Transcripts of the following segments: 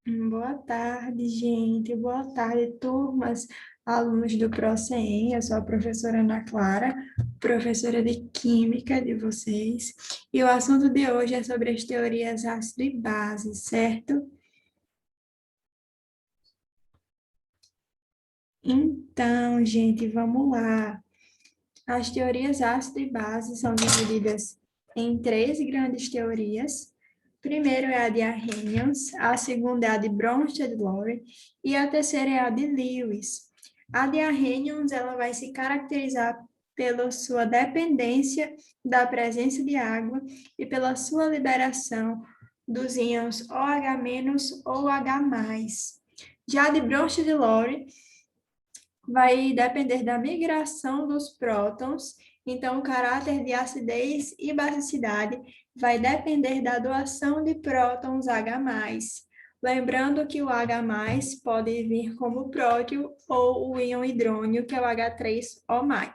Boa tarde, gente. Boa tarde, turmas, alunos do ProCem. Eu sou a professora Ana Clara, professora de Química de vocês. E o assunto de hoje é sobre as teorias ácido e base, certo? Então, gente, vamos lá. As teorias ácido e base são divididas em três grandes teorias. Primeiro é a de Arrhenius, a segunda é a de Bronsted-Lowry e a terceira é a de Lewis. A de Arrhenius, ela vai se caracterizar pela sua dependência da presença de água e pela sua liberação dos íons OH- ou H+. Já a de Bronsted-Lowry vai depender da migração dos prótons, então o caráter de acidez e basicidade vai depender da doação de prótons H+. Lembrando que o H+ pode vir como prótio ou o íon hidrônio, que é o H3O+.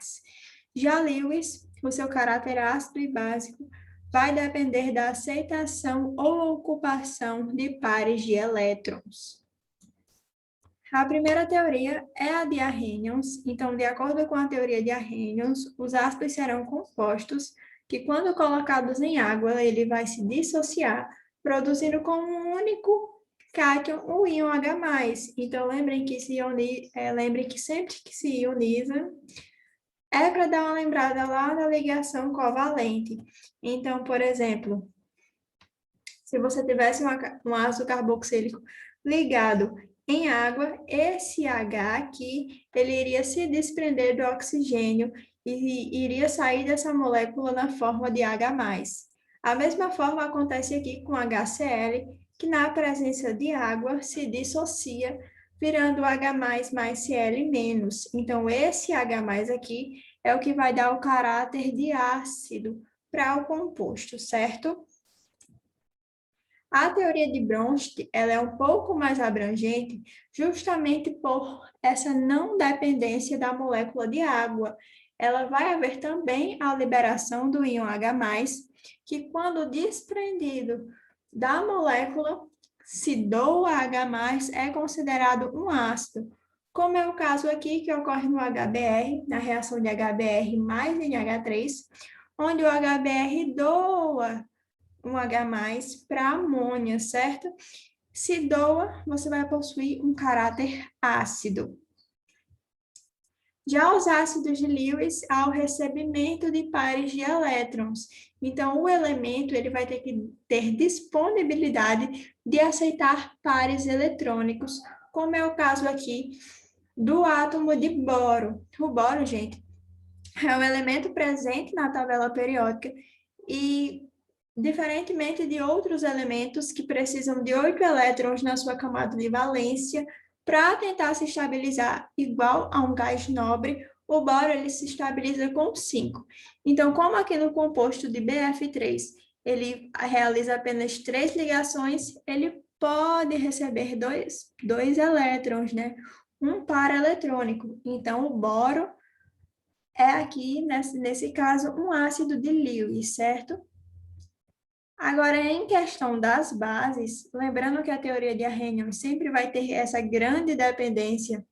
Já Lewis, o seu caráter ácido e básico, vai depender da aceitação ou ocupação de pares de elétrons. A primeira teoria é a de Arrhenius. Então, de acordo com a teoria de Arrhenius, os ácidos serão compostos que, quando colocados em água, ele vai se dissociar, produzindo como um único cátion o íon H+. Então, lembrem que sempre que se ioniza, é para dar uma lembrada lá da ligação covalente. Então, por exemplo, se você tivesse um ácido carboxílico ligado em água, esse H aqui, ele iria se desprender do oxigênio e iria sair dessa molécula na forma de H+. A mesma forma acontece aqui com HCl, que na presença de água se dissocia, virando H+, mais Cl-. Então, esse H+, aqui é o que vai dar o caráter de ácido para o composto, certo? A teoria de Bronsted, ela é um pouco mais abrangente, justamente por essa não dependência da molécula de água. Ela vai haver também a liberação do íon H+, que quando desprendido da molécula, se doa H+, é considerado um ácido, como é o caso aqui que ocorre no HBr, na reação de HBr mais NH3, onde o HBr doa um H+ para amônia, certo? Se doa, você vai possuir um caráter ácido. Já os ácidos de Lewis, há o recebimento de pares de elétrons. Então, o elemento ele vai ter que ter disponibilidade de aceitar pares eletrônicos, como é o caso aqui do átomo de boro. O boro, gente, é um elemento presente na tabela periódica e, diferentemente de outros elementos que precisam de 8 elétrons na sua camada de valência para tentar se estabilizar igual a um gás nobre, o boro ele se estabiliza com 5. Então, como aqui no composto de BF3 ele realiza apenas 3 ligações, ele pode receber dois elétrons, né? Um par eletrônico. Então, o boro é aqui, nesse caso, um ácido de Lewis, certo? Agora, em questão das bases, lembrando que a teoria de Arrhenius sempre vai ter essa grande dependência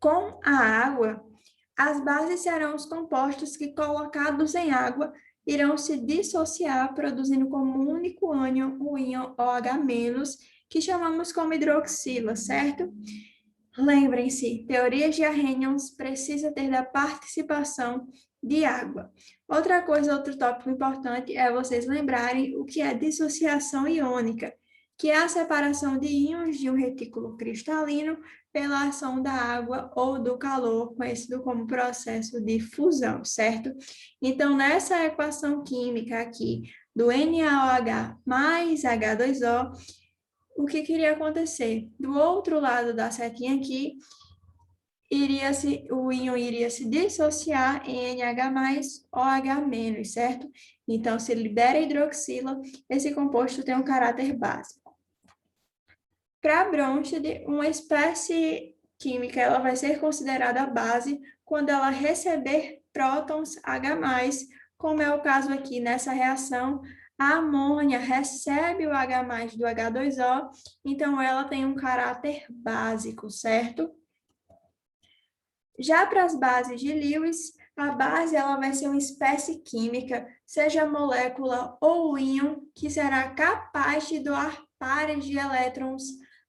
com a água, as bases serão os compostos que, colocados em água, irão se dissociar, produzindo como único ânion o íon OH-, que chamamos como hidroxila, certo? Lembrem-se, teorias de Arrhenius precisa ter da participação de água. Outra coisa, outro tópico importante é vocês lembrarem o que é dissociação iônica, que é a separação de íons de um retículo cristalino pela ação da água ou do calor, conhecido como processo de fusão, certo? Então, nessa equação química aqui do NaOH mais H2O, o que queria acontecer? Do outro lado da setinha aqui, o íon iria se dissociar em NH+, OH-, certo? Então, se libera hidroxila, esse composto tem um caráter básico. Para a Bronsted, uma espécie química ela vai ser considerada base quando ela receber prótons H+, como é o caso aqui nessa reação A amônia recebe o H+ do H2O, então ela tem um caráter básico, certo? Já para as bases de Lewis, a base ela vai ser uma espécie química, seja molécula ou íon, que será capaz de doar pares de elétrons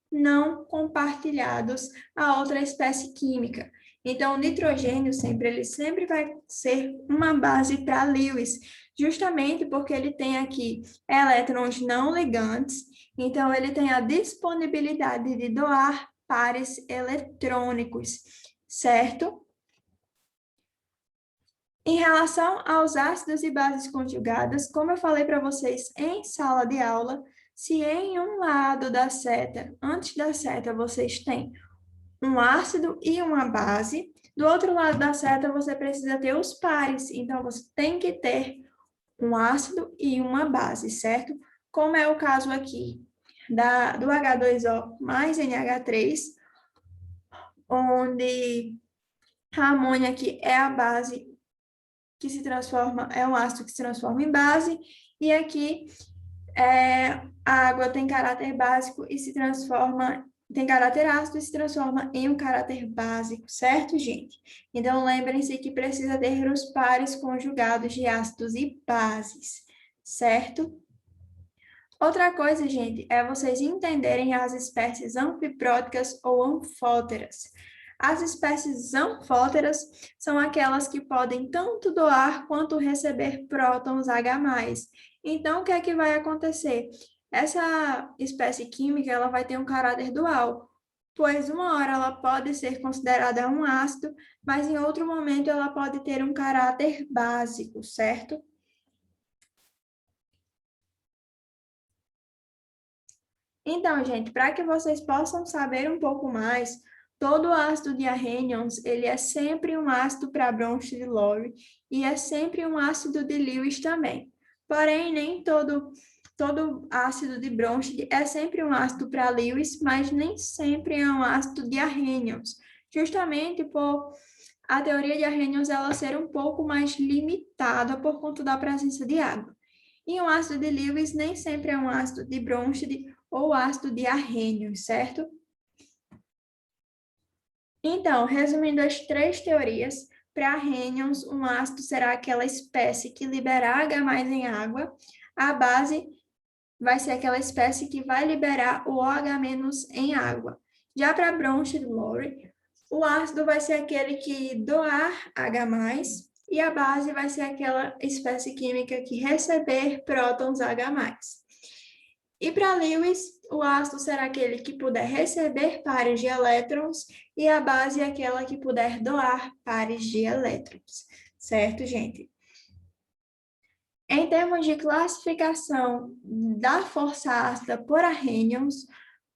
não compartilhados a outra espécie química. Então, o nitrogênio ele sempre vai ser uma base para Lewis, justamente porque ele tem aqui elétrons não ligantes, então ele tem a disponibilidade de doar pares eletrônicos, certo? Em relação aos ácidos e bases conjugadas, como eu falei para vocês em sala de aula, se em um lado da seta, antes da seta, vocês têm um ácido e uma base, do outro lado da seta você precisa ter os pares, então você tem que ter um ácido e uma base, certo? Como é o caso aqui do H2O mais NH3, onde a amônia aqui é a base que se transforma, é um ácido que se transforma em base, e aqui a água tem caráter básico e se transforma, tem caráter ácido e se transforma em um caráter básico, certo, gente? Então, lembrem-se que precisa ter os pares conjugados de ácidos e bases, certo? Outra coisa, gente, é vocês entenderem as espécies anfipróticas ou anfóteras. As espécies anfóteras são aquelas que podem tanto doar quanto receber prótons H+. Então, o que é que vai acontecer? Essa espécie química ela vai ter um caráter dual, pois uma hora ela pode ser considerada um ácido, mas em outro momento ela pode ter um caráter básico, certo? Então, gente, para que vocês possam saber um pouco mais, todo ácido de Arrhenius, ele é sempre um ácido para bronze de Lowry e é sempre um ácido de Lewis também. Porém, nem todo ácido de bronze é sempre um ácido para Lewis, mas nem sempre é um ácido de Arrhenius, justamente por a teoria de Arrhenius ela ser um pouco mais limitada por conta da presença de água. E um ácido de Lewis nem sempre é um ácido de Bronsted ou ácido de Arrhenius, certo? Então, resumindo as três teorias, para Arrhenius, um ácido será aquela espécie que libera H+ em água, a base vai ser aquela espécie que vai liberar o OH- em água. Já para Bronsted-Lowry, o ácido vai ser aquele que doar H+, e a base vai ser aquela espécie química que receber prótons H+. E para Lewis, o ácido será aquele que puder receber pares de elétrons e a base é aquela que puder doar pares de elétrons. Certo, gente? Em termos de classificação da força ácida por Arrhenius,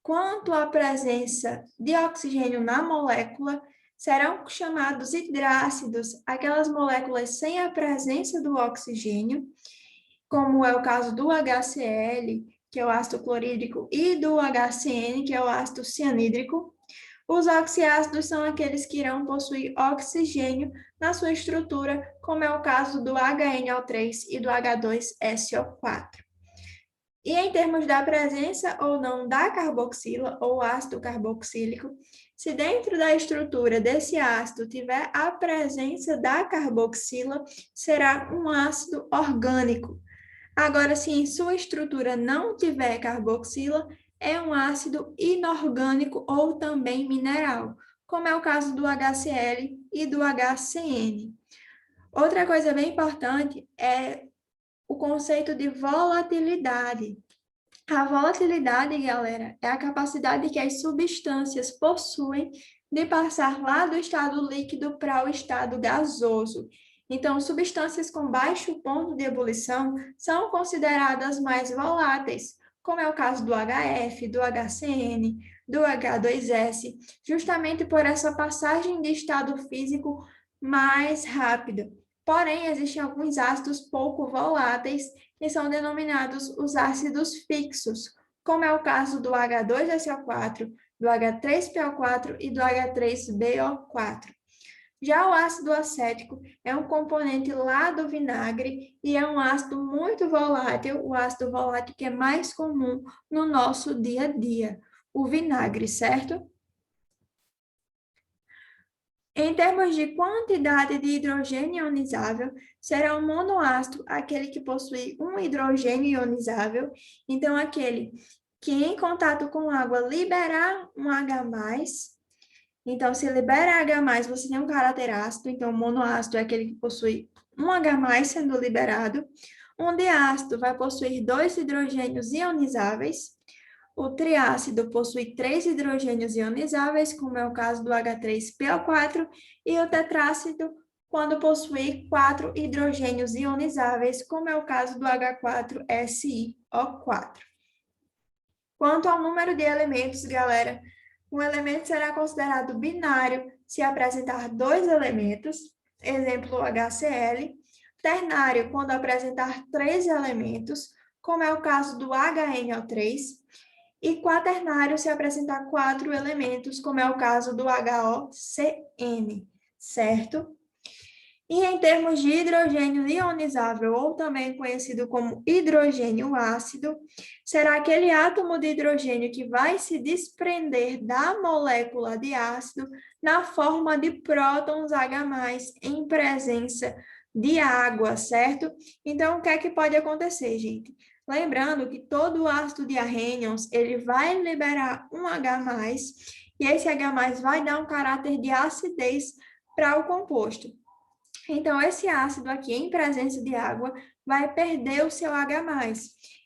quanto à presença de oxigênio na molécula, serão chamados hidrácidos aquelas moléculas sem a presença do oxigênio, como é o caso do HCl, que é o ácido clorídrico, e do HCN, que é o ácido cianídrico. Os oxiácidos são aqueles que irão possuir oxigênio na sua estrutura, como é o caso do HNO3 e do H2SO4. E em termos da presença ou não da carboxila ou ácido carboxílico, se dentro da estrutura desse ácido tiver a presença da carboxila, será um ácido orgânico. Agora, se em sua estrutura não tiver carboxila, é um ácido inorgânico ou também mineral, como é o caso do HCl e do HCN. Outra coisa bem importante é o conceito de volatilidade. A volatilidade, galera, é a capacidade que as substâncias possuem de passar lá do estado líquido para o estado gasoso. Então, substâncias com baixo ponto de ebulição são consideradas mais voláteis, como é o caso do HF, do HCN, do H2S, justamente por essa passagem de estado físico mais rápida. Porém, existem alguns ácidos pouco voláteis que são denominados os ácidos fixos, como é o caso do H2SO4, do H3PO4 e do H3BO4. Já o ácido acético é um componente lá do vinagre e é um ácido muito volátil, o ácido volátil que é mais comum no nosso dia a dia, o vinagre, certo? Em termos de quantidade de hidrogênio ionizável, será um monoácido aquele que possui um hidrogênio ionizável, então aquele que em contato com água liberar um H+. Então, se libera H+, você tem um caráter ácido, então o monoácido é aquele que possui um H+ sendo liberado. Um diácido vai possuir 2 hidrogênios ionizáveis. O triácido possui 3 hidrogênios ionizáveis, como é o caso do H3PO4, e o tetrácido, quando possui 4 hidrogênios ionizáveis, como é o caso do H4SiO4. Quanto ao número de elementos, galera, um elemento será considerado binário se apresentar 2 elementos, exemplo HCl, ternário quando apresentar 3 elementos, como é o caso do HNO3, e quaternário se apresentar 4 elementos, como é o caso do HOCN, certo? E em termos de hidrogênio ionizável, ou também conhecido como hidrogênio ácido, será aquele átomo de hidrogênio que vai se desprender da molécula de ácido na forma de prótons H+, em presença de água, certo? Então, o que é que pode acontecer, gente? Lembrando que todo ácido de Arrhenius, ele vai liberar um H+, e esse H+, vai dar um caráter de acidez para o composto. Então, esse ácido aqui, em presença de água, vai perder o seu H+.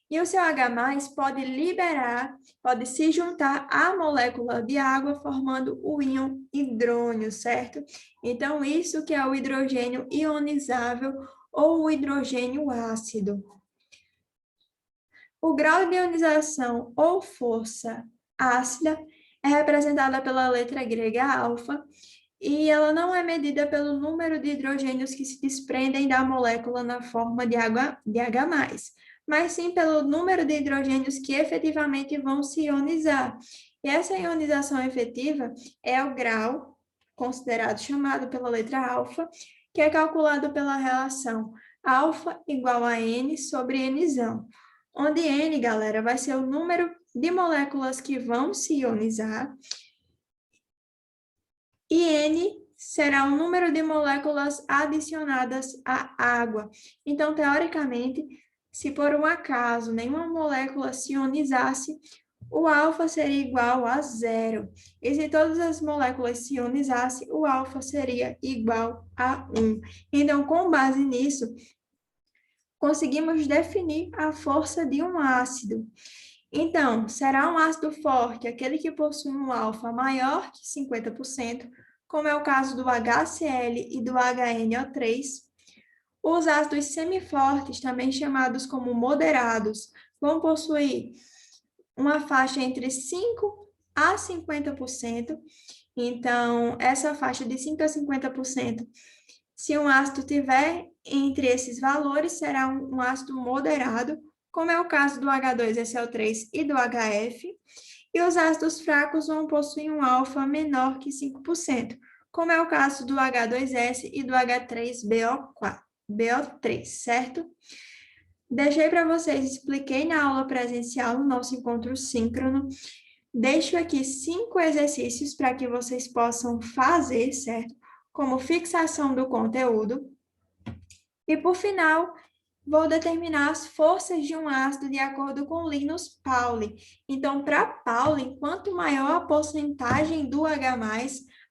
E o seu H+, pode liberar, pode se juntar à molécula de água, formando o íon hidrônio, certo? Então, isso que é o hidrogênio ionizável ou o hidrogênio ácido. O grau de ionização ou força ácida é representada pela letra grega alfa, e ela não é medida pelo número de hidrogênios que se desprendem da molécula na forma de H+, mas sim pelo número de hidrogênios que efetivamente vão se ionizar. E essa ionização efetiva é o grau, considerado chamado pela letra alfa, que é calculado pela relação alfa igual a N sobre Nzão, onde N, galera, vai ser o número de moléculas que vão se ionizar, e N será o número de moléculas adicionadas à água. Então, teoricamente, se por um acaso nenhuma molécula se ionizasse, o alfa seria igual a 0. E se todas as moléculas se ionizassem, o alfa seria igual a 1. Então, com base nisso, conseguimos definir a força de um ácido. Então, será um ácido forte aquele que possui um alfa maior que 50%, como é o caso do HCl e do HNO3. Os ácidos semifortes, também chamados como moderados, vão possuir uma faixa entre 5 a 50%. Então, essa faixa de 5 a 50%, se um ácido tiver entre esses valores, será um ácido moderado, como é o caso do H2SO3 e do HF, e os ácidos fracos vão possuir um alfa menor que 5%, como é o caso do H2S e do H3BO3, certo? Deixei para vocês, expliquei na aula presencial, no nosso encontro síncrono. Deixo aqui 5 exercícios para que vocês possam fazer, certo? Como fixação do conteúdo. E, por final, vou determinar as forças de um ácido de acordo com Linus Pauling. Então, para Pauling, quanto maior a porcentagem do H+,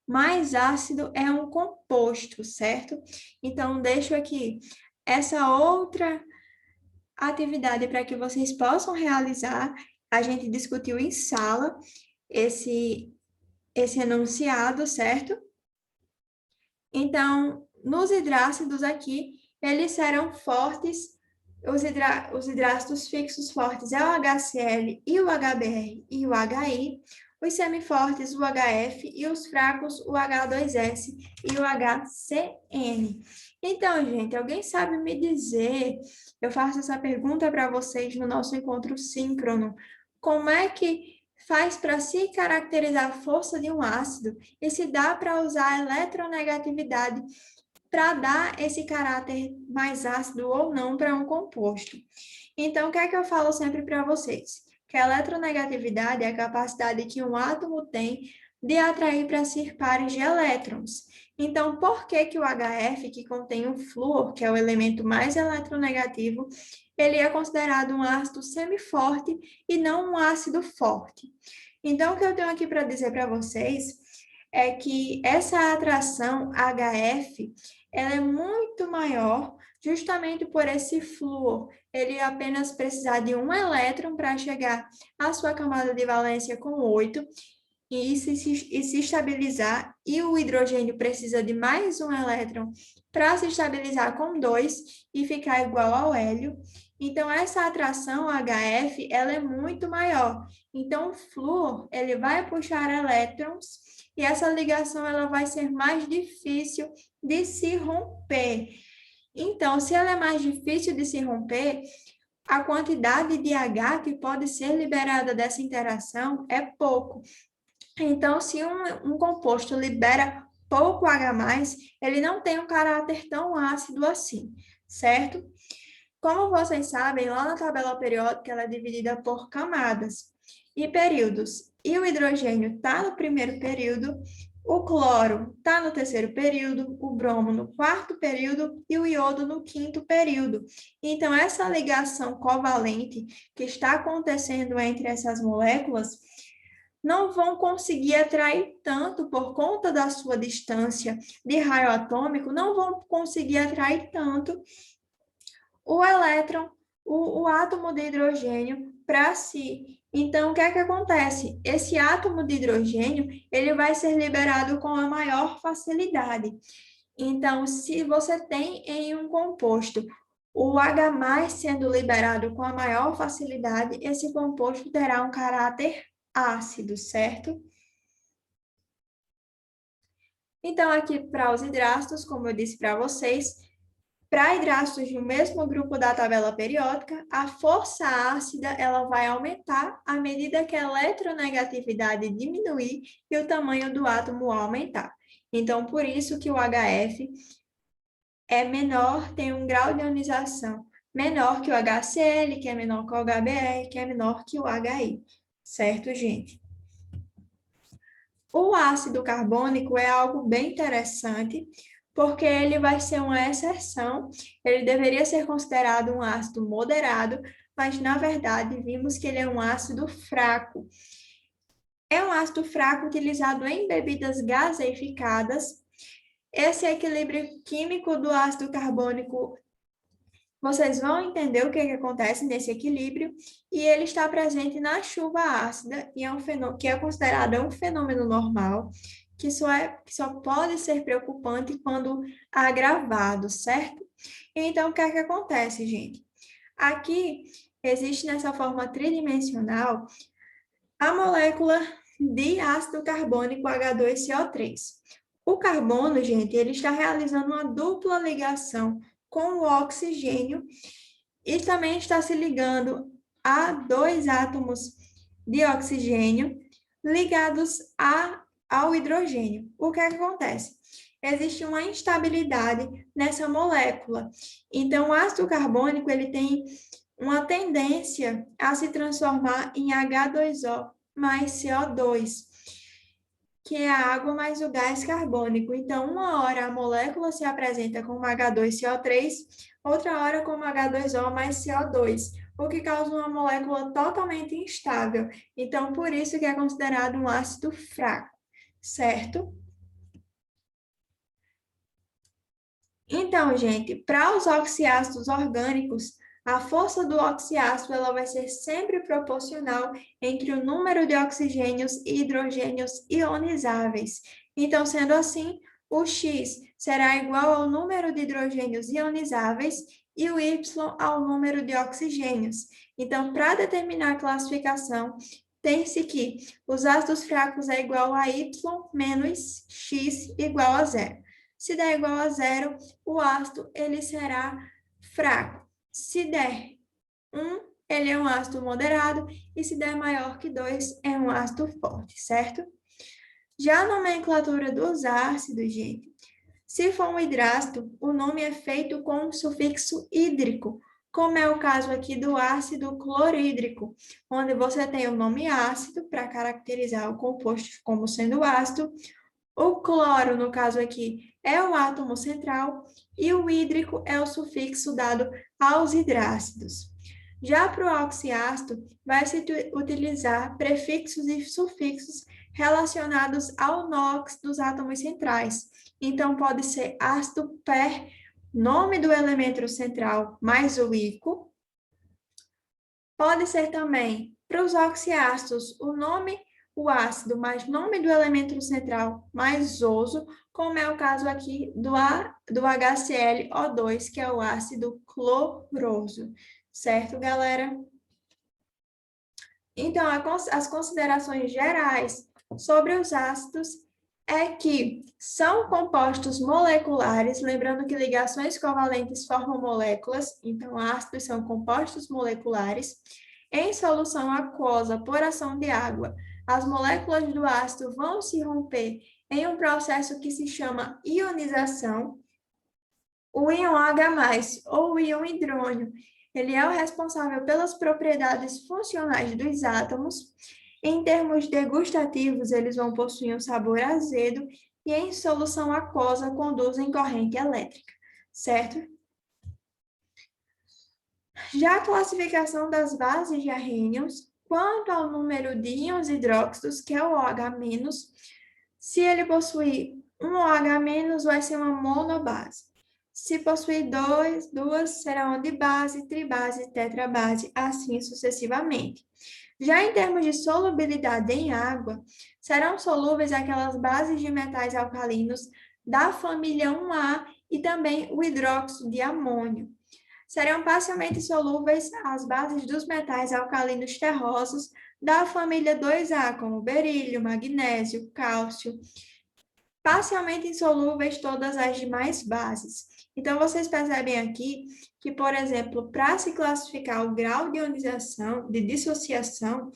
mais ácido é um composto, certo? Então, deixo aqui essa outra atividade para que vocês possam realizar. A gente discutiu em sala esse enunciado, certo? Então, nos hidrácidos aqui, eles serão fortes, os hidrácidos fixos fortes é o HCl e o HBr e o HI, os semifortes o HF e os fracos o H2S e o HCN. Então, gente, alguém sabe me dizer, eu faço essa pergunta para vocês no nosso encontro síncrono, como é que faz para se caracterizar a força de um ácido e se dá para usar a eletronegatividade para dar esse caráter mais ácido ou não para um composto. Então, o que é que eu falo sempre para vocês? Que a eletronegatividade é a capacidade que um átomo tem de atrair para si pares de elétrons. Então, por que que o HF, que contém o flúor, que é o elemento mais eletronegativo, ele é considerado um ácido semiforte e não um ácido forte? Então, o que eu tenho aqui para dizer para vocês é que essa atração HF, ela é muito maior justamente por esse flúor. Ele apenas precisar de um elétron para chegar à sua camada de valência com 8 e se estabilizar, e o hidrogênio precisa de mais um elétron para se estabilizar com 2 e ficar igual ao hélio. Então, essa atração HF, ela é muito maior. Então, o flúor, ele vai puxar elétrons e essa ligação ela vai ser mais difícil de se romper. Então, se ela é mais difícil de se romper, a quantidade de H que pode ser liberada dessa interação é pouco. Então, se um composto libera pouco H+, ele não tem um caráter tão ácido assim, certo? Como vocês sabem, lá na tabela periódica ela é dividida por camadas e períodos. E o hidrogênio está no primeiro período, o cloro está no terceiro período, o bromo no quarto período e o iodo no quinto período. Então, essa ligação covalente que está acontecendo entre essas moléculas não vão conseguir atrair tanto por conta da sua distância de raio atômico, não vão conseguir atrair tanto o elétron, o átomo de hidrogênio para si. Então, o que é que acontece? Esse átomo de hidrogênio, ele vai ser liberado com a maior facilidade. Então, se você tem em um composto o H+ sendo liberado com a maior facilidade, esse composto terá um caráter ácido, certo? Então, aqui para os hidrácidos, como eu disse para vocês, para hidrácidos do mesmo grupo da tabela periódica, a força ácida ela vai aumentar à medida que a eletronegatividade diminuir e o tamanho do átomo aumentar. Então, por isso que o HF é menor, tem um grau de ionização menor que o HCl, que é menor que o HBr, que é menor que o HI. Certo, gente? O ácido carbônico é algo bem interessante, porque ele vai ser uma exceção. Ele deveria ser considerado um ácido moderado, mas na verdade vimos que ele é um ácido fraco. É um ácido fraco utilizado em bebidas gaseificadas. Esse equilíbrio químico do ácido carbônico, vocês vão entender o que acontece nesse equilíbrio, e ele está presente na chuva ácida, e é um fenômeno que é considerado um fenômeno normal, que só pode ser preocupante quando agravado, certo? Então, o que é que acontece, gente? Aqui existe nessa forma tridimensional a molécula de ácido carbônico H2CO3. O carbono, gente, ele está realizando uma dupla ligação com o oxigênio e também está se ligando a dois átomos de oxigênio ligados ao hidrogênio. O que acontece? Existe uma instabilidade nessa molécula. Então, o ácido carbônico ele tem uma tendência a se transformar em H2O mais CO2, que é a água mais o gás carbônico. Então, uma hora a molécula se apresenta como H2CO3, outra hora como H2O mais CO2, o que causa uma molécula totalmente instável. Então, por isso que é considerado um ácido fraco, certo? Então, gente, para os oxiácidos orgânicos, a força do oxiácido ela vai ser sempre proporcional entre o número de oxigênios e hidrogênios ionizáveis. Então, sendo assim, o X será igual ao número de hidrogênios ionizáveis e o Y ao número de oxigênios. Então, para determinar a classificação, tem-se que os ácidos fracos é igual a Y menos X igual a zero. Se der igual a zero, o ácido ele será fraco. Se der 1, ele é um ácido moderado, e se der maior que 2, é um ácido forte, certo? Já a nomenclatura dos ácidos, gente, se for um hidrácido, o nome é feito com o sufixo hídrico, como é o caso aqui do ácido clorídrico, onde você tem o nome ácido para caracterizar o composto como sendo ácido, o cloro, no caso aqui, é o átomo central e o hídrico é o sufixo dado aos hidrácidos. Já para o oxiácido, vai se utilizar prefixos e sufixos relacionados ao NOx dos átomos centrais. Então, pode ser ácido per, nome do elemento central, mais o íco. Pode ser também, para os oxiácidos, o nome, o ácido, mais nome do elemento central, mais oso, como é o caso aqui do HClO2, que é o ácido cloroso. Certo, galera? Então, as considerações gerais sobre os ácidos é que são compostos moleculares, lembrando que ligações covalentes formam moléculas, então ácidos são compostos moleculares, em solução aquosa por ação de água. As moléculas do ácido vão se romper em um processo que se chama ionização. O íon H+, ou o íon hidrônio, ele é o responsável pelas propriedades funcionais dos átomos. Em termos degustativos, eles vão possuir um sabor azedo e em solução aquosa conduzem corrente elétrica, certo? Já a classificação das bases de arrênios, quanto ao número de íons hidróxidos, que é o OH-, se ele possuir um OH-, vai ser uma monobase. Se possuir duas, serão dibase, tribase, tetrabase, assim sucessivamente. Já em termos de solubilidade em água, serão solúveis aquelas bases de metais alcalinos da família 1A e também o hidróxido de amônio. Serão parcialmente solúveis as bases dos metais alcalinos terrosos da família 2A, como berílio, magnésio, cálcio, parcialmente insolúveis todas as demais bases. Então, vocês percebem aqui que, por exemplo, para se classificar o grau de ionização, de dissociação,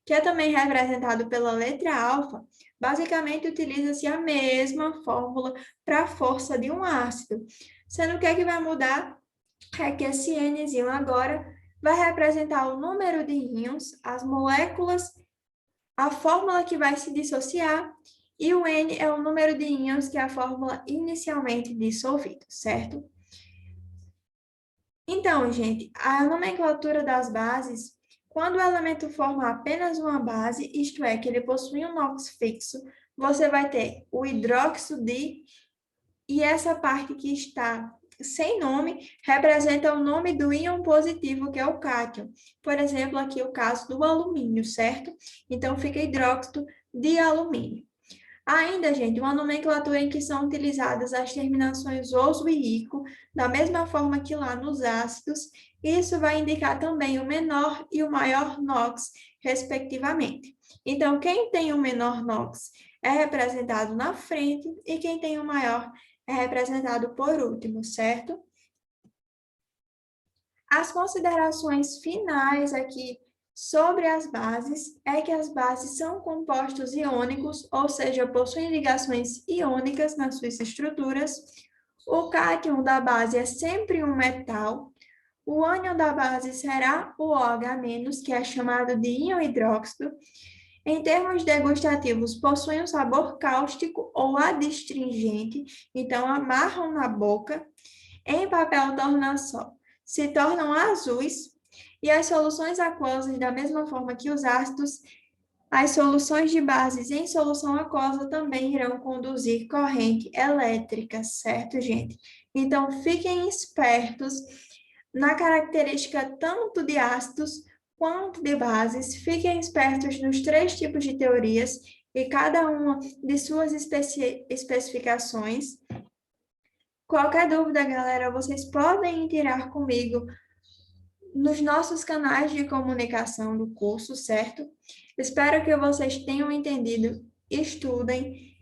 que é também representado pela letra alfa, basicamente utiliza-se a mesma fórmula para a força de um ácido. Sendo que o que vai mudar é que esse Nzinho agora vai representar o número de íons, as moléculas, a fórmula que vai se dissociar, e o N é o número de íons, que é a fórmula inicialmente dissolvida, certo? Então, gente, a nomenclatura das bases, quando o elemento forma apenas uma base, isto é, que ele possui um NOx fixo, você vai ter o hidróxido de, e essa parte que está sem nome representa o nome do íon positivo, que é o cátion. Por exemplo, aqui o caso do alumínio, certo? Então, fica hidróxido de alumínio. Ainda, gente, uma nomenclatura em que são utilizadas as terminações oso e ico, da mesma forma que lá nos ácidos, isso vai indicar também o menor e o maior NOx, respectivamente. Então, quem tem o menor NOx é representado na frente e quem tem o maior é representado por último, certo? As considerações finais aqui sobre as bases é que as bases são compostos iônicos, ou seja, possuem ligações iônicas nas suas estruturas. O cátion da base é sempre um metal. O ânion da base será o OH-, que é chamado de íon hidróxido. Em termos degustativos, possuem um sabor cáustico ou adstringente, então amarram na boca. Em papel tornassol, se tornam azuis, e as soluções aquosas, da mesma forma que os ácidos, as soluções de bases em solução aquosa também irão conduzir corrente elétrica, certo, gente? Então, fiquem espertos na característica tanto de ácidos quanto de bases, fiquem espertos nos três tipos de teorias e cada uma de suas especificações. Qualquer dúvida, galera, vocês podem tirar comigo nos nossos canais de comunicação do curso, certo? Espero que vocês tenham entendido, estudem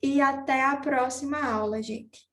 e até a próxima aula, gente.